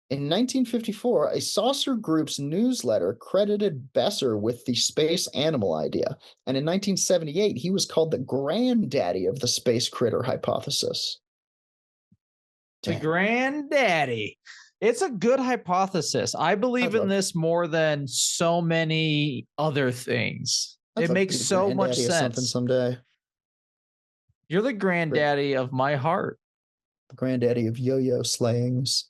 S1: In 1954, a saucer group's newsletter credited Besser with the space animal idea, and in 1978, he was called the granddaddy of the space critter hypothesis.
S2: The granddaddy. It's a good hypothesis. I believe in this more than so many other things. It makes so much sense.
S1: Something someday.
S2: You're the granddaddy of my heart.
S1: The granddaddy of yo-yo slayings.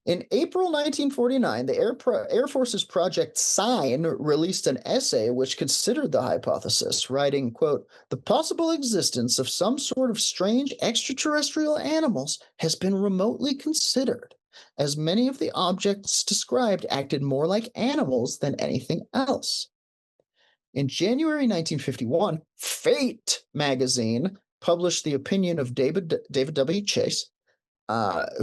S1: In April 1949, the Air Force's Project Sign released an essay which considered the hypothesis, writing, quote, "The possible existence of some sort of strange extraterrestrial animals has been remotely considered, as many of the objects described acted more like animals than anything else." In January 1951, Fate magazine published the opinion of David W. Chase,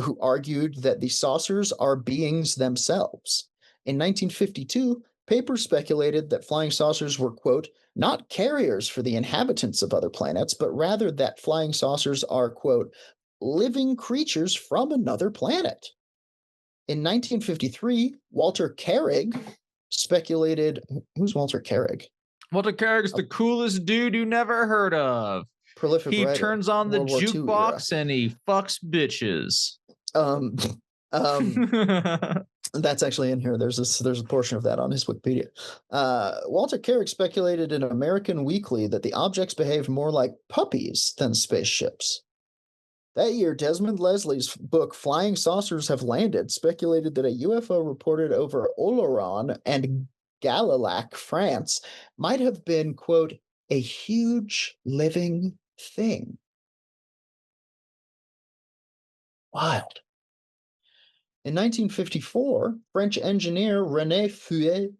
S1: who argued that the saucers are beings themselves. In 1952, papers speculated that flying saucers were, quote, not carriers for the inhabitants of other planets, but rather that flying saucers are, quote, living creatures from another planet. In 1953, Walter Carrig speculated. Who's Walter Carrig?
S2: Walter Carrick's the coolest dude you never heard of.
S1: Prolific
S2: he
S1: writer,
S2: turns on the
S1: World War II
S2: jukebox and he fucks bitches.
S1: That's actually in here. There's a portion of that on his Wikipedia. Walter Carrick speculated in American Weekly that the objects behaved more like puppies than spaceships. That year, Desmond Leslie's book Flying Saucers Have Landed speculated that a UFO reported over Oloron and Galilac, France, might have been, quote, a huge living thing. Wild. In 1954, French engineer René Fouet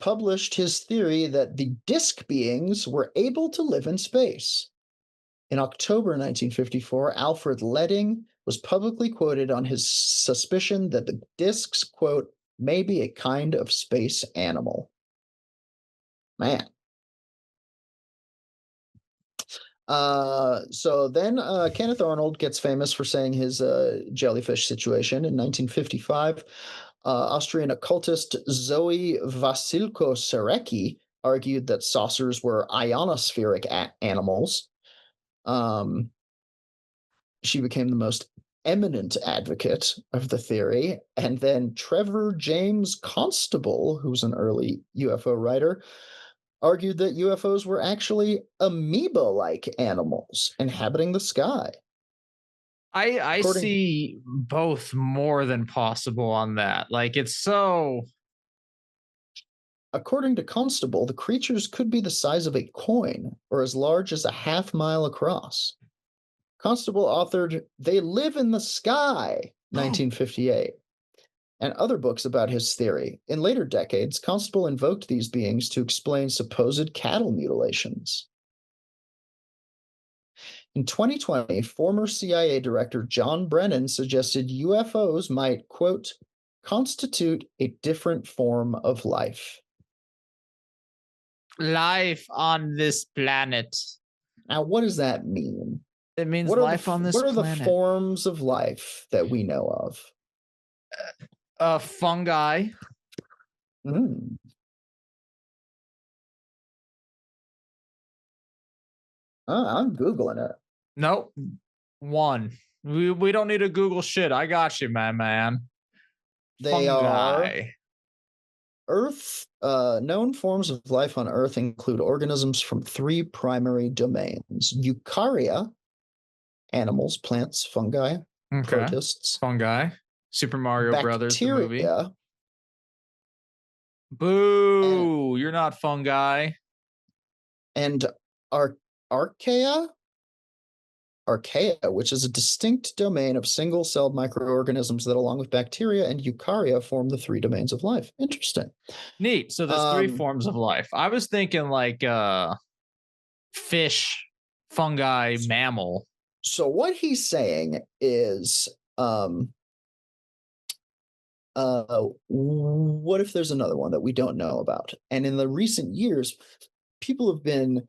S1: published his theory that the disk beings were able to live in space. In October 1954, Alfred Ledding was publicly quoted on his suspicion that the disks, quote, may be a kind of space animal. Man. So then Kenneth Arnold gets famous for saying his jellyfish situation. In 1955, Austrian occultist Zoe Vasilko-Serecki argued that saucers were ionospheric animals. She became the most eminent advocate of the theory. And then Trevor James Constable, who's an early UFO writer, argued that UFOs were actually amoeba-like animals inhabiting the sky.
S2: I see both more than possible on that. Like, it's so...
S1: According to Constable, the creatures could be the size of a coin or as large as a half-mile across. Constable authored They Live in the Sky, 1958, and other books about his theory. In later decades, Constable invoked these beings to explain supposed cattle mutilations. In 2020, former CIA Director John Brennan suggested UFOs might, quote, constitute a different form of life.
S2: Life on this planet.
S1: Now, what does that mean?
S2: It means
S1: What are
S2: life on this
S1: what are the
S2: planet.
S1: forms of life that we know of?
S2: Fungi.
S1: Mm. I'm Googling it.
S2: Nope. One. We don't need to Google shit. I got you, man.
S1: They are
S2: Fungi.
S1: Earth. Known forms of life on Earth include organisms from three primary domains: eukarya, animals, plants, fungi,
S2: Okay.
S1: protists;
S2: Fungi. Super Mario Brothers, the movie.
S1: bacteria,
S2: Boo! You're not fungi.
S1: and archaea, which is a distinct domain of single-celled microorganisms that, along with bacteria and eukarya, form the three domains of life. Interesting.
S2: Neat. So there's three forms of life. I was thinking like fish, fungi, mammal.
S1: So what he's saying is, what if there's another one that we don't know about? And in the recent years, people have been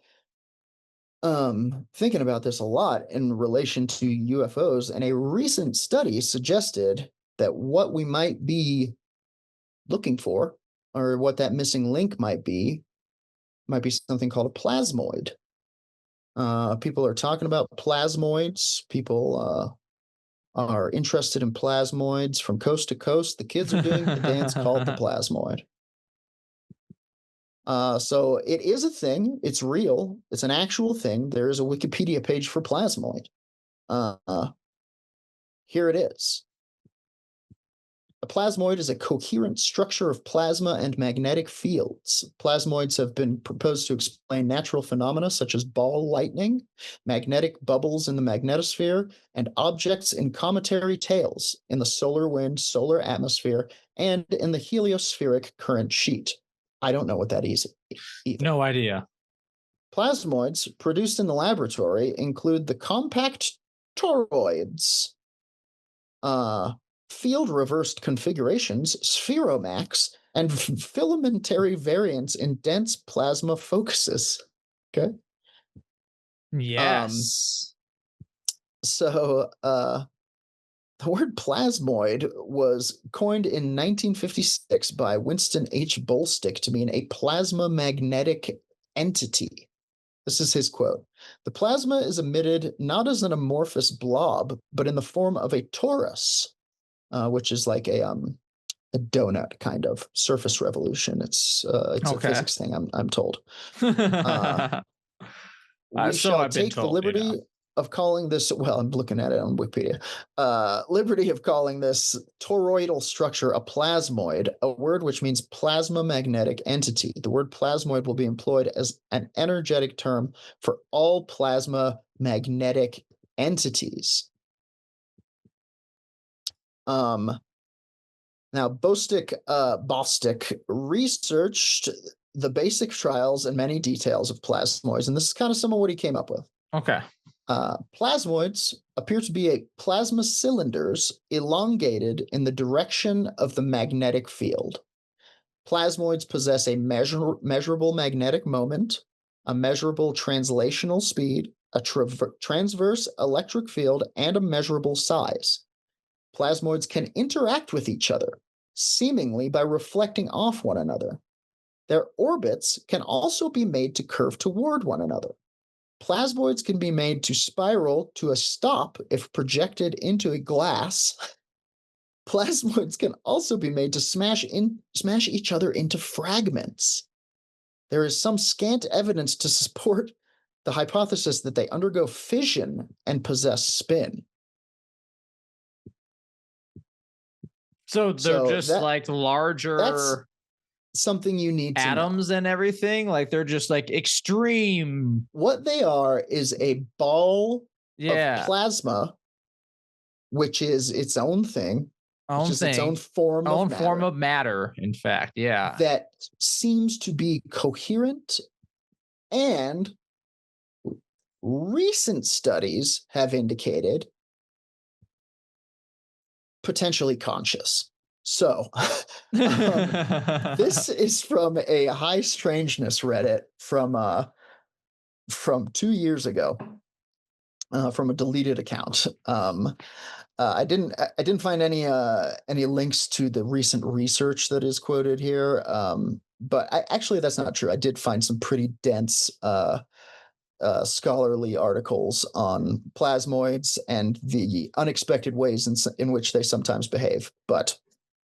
S1: thinking about this a lot in relation to UFOs, and a recent study suggested that what we might be looking for, or what that missing link might be something called a plasmoid. People are talking about plasmoids. People are interested in plasmoids from coast to coast. The kids are doing the dance called the plasmoid. So it is a thing. It's real. It's an actual thing. There is a Wikipedia page for plasmoid. Here it is. A plasmoid is a coherent structure of plasma and magnetic fields. Plasmoids have been proposed to explain natural phenomena such as ball lightning, magnetic bubbles in the magnetosphere, and objects in cometary tails in the solar wind, solar atmosphere, and in the heliospheric current sheet. I don't know what that is either.
S2: No idea.
S1: Plasmoids produced in the laboratory include the compact toroids, field reversed configurations, spheromax, and filamentary variants in dense plasma focuses. Okay.
S2: Yes.
S1: So the word plasmoid was coined in 1956 by Winston H. Bolstick to mean a plasma magnetic entity. This is his quote. The plasma is emitted not as an amorphous blob, but in the form of a torus, which is like a donut kind of surface revolution. It's a physics thing, I'm told. We shall take the liberty of calling this, well, I'm looking at it on Wikipedia, liberty of calling this toroidal structure a plasmoid, a word which means plasma magnetic entity. The word plasmoid will be employed as an energetic term for all plasma magnetic entities. Now, Bostick researched the basic trials and many details of plasmoids, and this is kind of some of what he came up with.
S2: Okay.
S1: Plasmoids appear to be plasma cylinders elongated in the direction of the magnetic field. Plasmoids possess a measurable magnetic moment, a measurable translational speed, a transverse electric field, and a measurable size. Plasmoids can interact with each other, seemingly by reflecting off one another. Their orbits can also be made to curve toward one another. Plasmoids can be made to spiral to a stop if projected into a glass. Plasmoids can also be made to smash each other into fragments. There is some scant evidence to support the hypothesis that they undergo fission and possess spin.
S2: So they're just like larger.
S1: That's something you need to
S2: atoms
S1: know.
S2: And everything. Like they're just like extreme.
S1: What they are is a ball of plasma, which is its own thing. Its own form
S2: of matter, in fact. Yeah.
S1: That seems to be coherent, and recent studies have indicated potentially conscious. So this is from a high strangeness Reddit from 2 years ago. from a deleted account. I didn't find any links to the recent research that is quoted here. But actually, that's not true. I did find some pretty dense scholarly articles on plasmoids and the unexpected ways in which they sometimes behave. But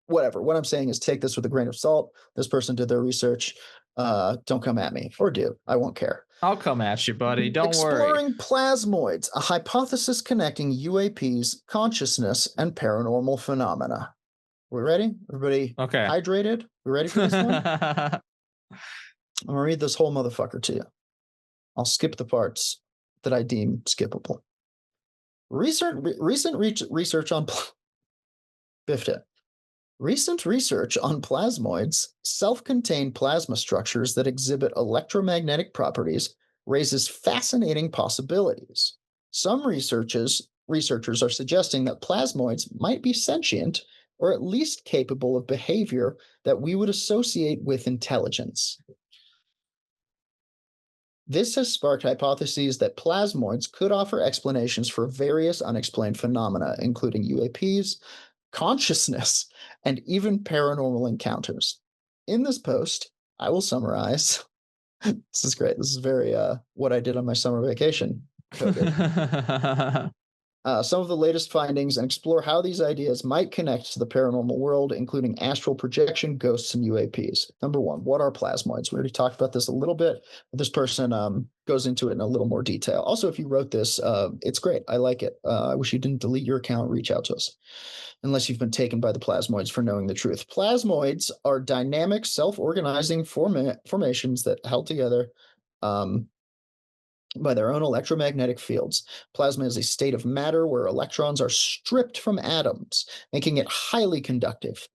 S1: whatever. What I'm saying is take this with a grain of salt. This person did their research. Don't come at me, or do. I won't care.
S2: I'll come at you, buddy. Don't
S1: Exploring
S2: worry.
S1: plasmoids, a hypothesis connecting UAPs, consciousness, and paranormal phenomena. We ready? Everybody
S2: Okay.
S1: hydrated? We ready for this one? I'm going to read this whole motherfucker to you. I'll skip the parts that I deem skippable. Recent research on biffed it. Recent research on plasmoids, self-contained plasma structures that exhibit electromagnetic properties, raises fascinating possibilities. Some researchers are suggesting that plasmoids might be sentient or at least capable of behavior that we would associate with intelligence. This has sparked hypotheses that plasmoids could offer explanations for various unexplained phenomena, including UAPs, consciousness, and even paranormal encounters. In this post, I will summarize. This is great. This is very what I did on my summer vacation. Some of the latest findings and explore how these ideas might connect to the paranormal world, including astral projection, ghosts, and UAPs. Number one, what are plasmoids? We already talked about this a little bit, but this person goes into it in a little more detail. Also, if you wrote this, it's great. I like it. I wish you didn't delete your account. Reach out to us, unless you've been taken by the plasmoids for knowing the truth. Plasmoids are dynamic, self-organizing formations that held together by their own electromagnetic fields. Plasma is a state of matter where electrons are stripped from atoms, making it highly conductive.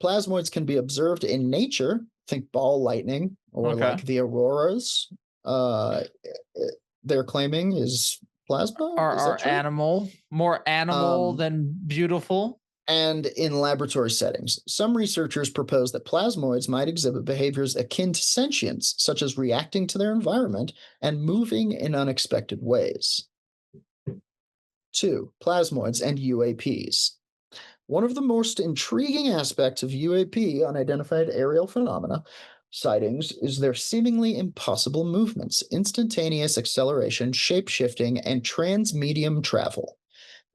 S1: Plasmoids can be observed in nature, think ball lightning, or like the auroras. They're claiming is plasma.
S2: Are animal more animal than beautiful?
S1: And in laboratory settings, some researchers propose that plasmoids might exhibit behaviors akin to sentience, such as reacting to their environment and moving in unexpected ways. 2. Plasmoids and UAPs. One of the most intriguing aspects of UAP, unidentified aerial phenomena, sightings is their seemingly impossible movements, instantaneous acceleration, shape-shifting, and transmedium travel.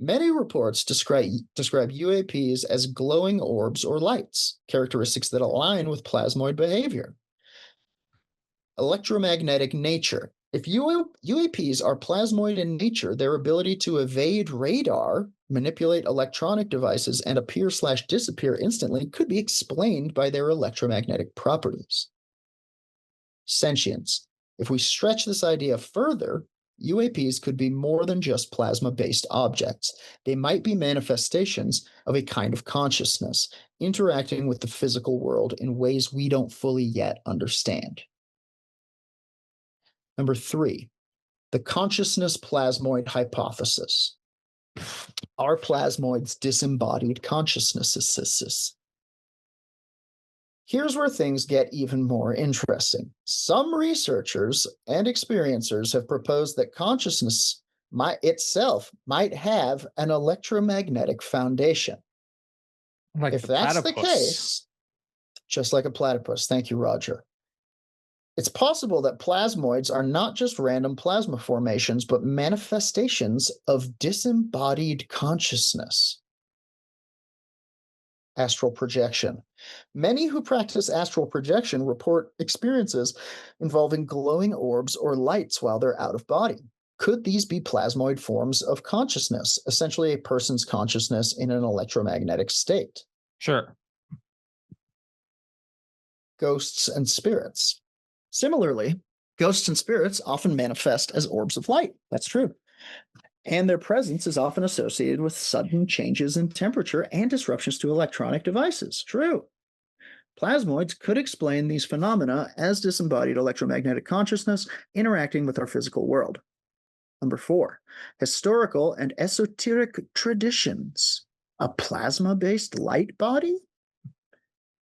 S1: Many reports describe UAPs as glowing orbs or lights, characteristics that align with plasmoid behavior. Electromagnetic nature. If UAPs are plasmoid in nature, their ability to evade radar, manipulate electronic devices, and appear/disappear instantly could be explained by their electromagnetic properties. Sentience. If we stretch this idea further, UAPs could be more than just plasma-based objects. They might be manifestations of a kind of consciousness, interacting with the physical world in ways we don't fully yet understand. Number 3, the consciousness plasmoid hypothesis. Are plasmoids disembodied consciousnesses? Here's where things get even more interesting. Some researchers and experiencers have proposed that consciousness itself might have an electromagnetic foundation.
S2: Like
S1: if that's the case, just like a platypus, thank you, Roger, it's possible that plasmoids are not just random plasma formations, but manifestations of disembodied consciousness. Astral projection. Many who practice astral projection report experiences involving glowing orbs or lights while they're out of body. Could these be plasmoid forms of consciousness, essentially a person's consciousness in an electromagnetic state?
S2: Sure.
S1: Ghosts and spirits. Similarly, ghosts and spirits often manifest as orbs of light. That's true. And their presence is often associated with sudden changes in temperature and disruptions to electronic devices. True. Plasmoids could explain these phenomena as disembodied electromagnetic consciousness interacting with our physical world. Number 4, historical and esoteric traditions. A plasma-based light body?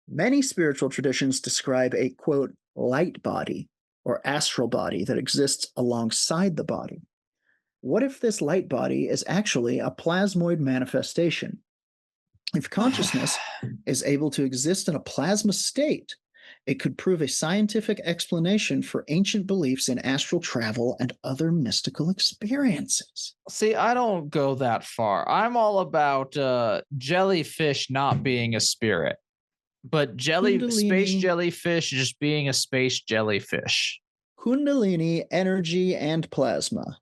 S1: Many spiritual traditions describe a, quote, light body or astral body that exists alongside the body. What if this light body is actually a plasmoid manifestation? If consciousness is able to exist in a plasma state, it could prove a scientific explanation for ancient beliefs in astral travel and other mystical experiences.
S2: See, I don't go that far. I'm all about jellyfish not being a spirit, but space
S1: Kundalini,
S2: jellyfish just being a space jellyfish.
S1: Kundalini, energy, and plasma.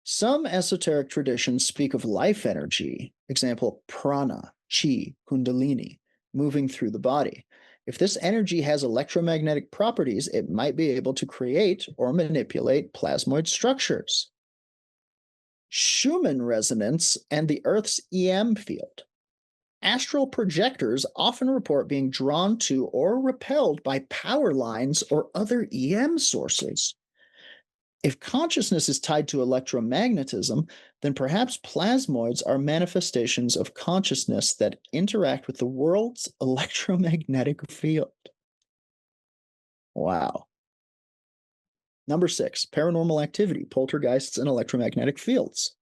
S1: Some esoteric traditions speak of life energy, example, prana, chi, kundalini, moving through the body. If this energy has electromagnetic properties, it might be able to create or manipulate plasmoid structures. Schumann resonance and the Earth's EM field. Astral projectors often report being drawn to or repelled by power lines or other EM sources. If consciousness is tied to electromagnetism, then perhaps plasmoids are manifestations of consciousness that interact with the world's electromagnetic field. Wow. Number 6, paranormal activity, poltergeists, and electromagnetic fields.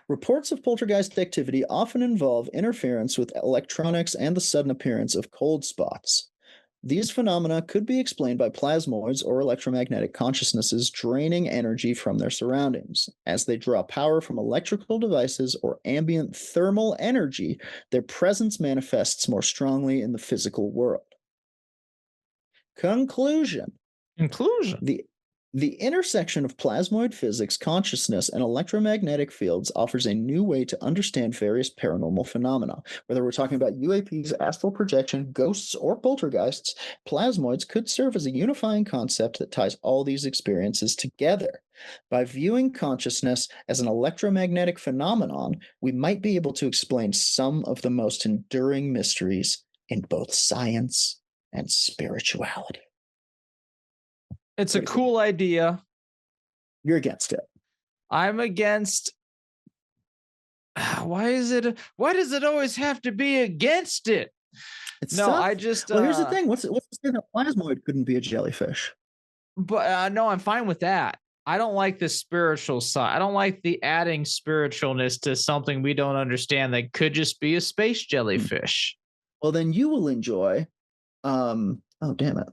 S1: Reports of poltergeist activity often involve interference with electronics and the sudden appearance of cold spots. These phenomena could be explained by plasmoids or electromagnetic consciousnesses draining energy from their surroundings. As they draw power from electrical devices or ambient thermal energy, their presence manifests more strongly in the physical world. Conclusion. The intersection of plasmoid physics, consciousness, and electromagnetic fields offers a new way to understand various paranormal phenomena. Whether we're talking about UAPs, astral projection, ghosts, or poltergeists, plasmoids could serve as a unifying concept that ties all these experiences together. By viewing consciousness as an electromagnetic phenomenon, we might be able to explain some of the most enduring mysteries in both science and spirituality.
S2: It's a cool idea.
S1: You're against it.
S2: I'm against. Why does it always have to be against it?
S1: Well, here's the thing. What's to say that plasmoid couldn't be a jellyfish?
S2: But no, I'm fine with that. I don't like the spiritual side. I don't like the adding spiritualness to something we don't understand that could just be a space jellyfish.
S1: Well, then you will enjoy. Oh, damn it.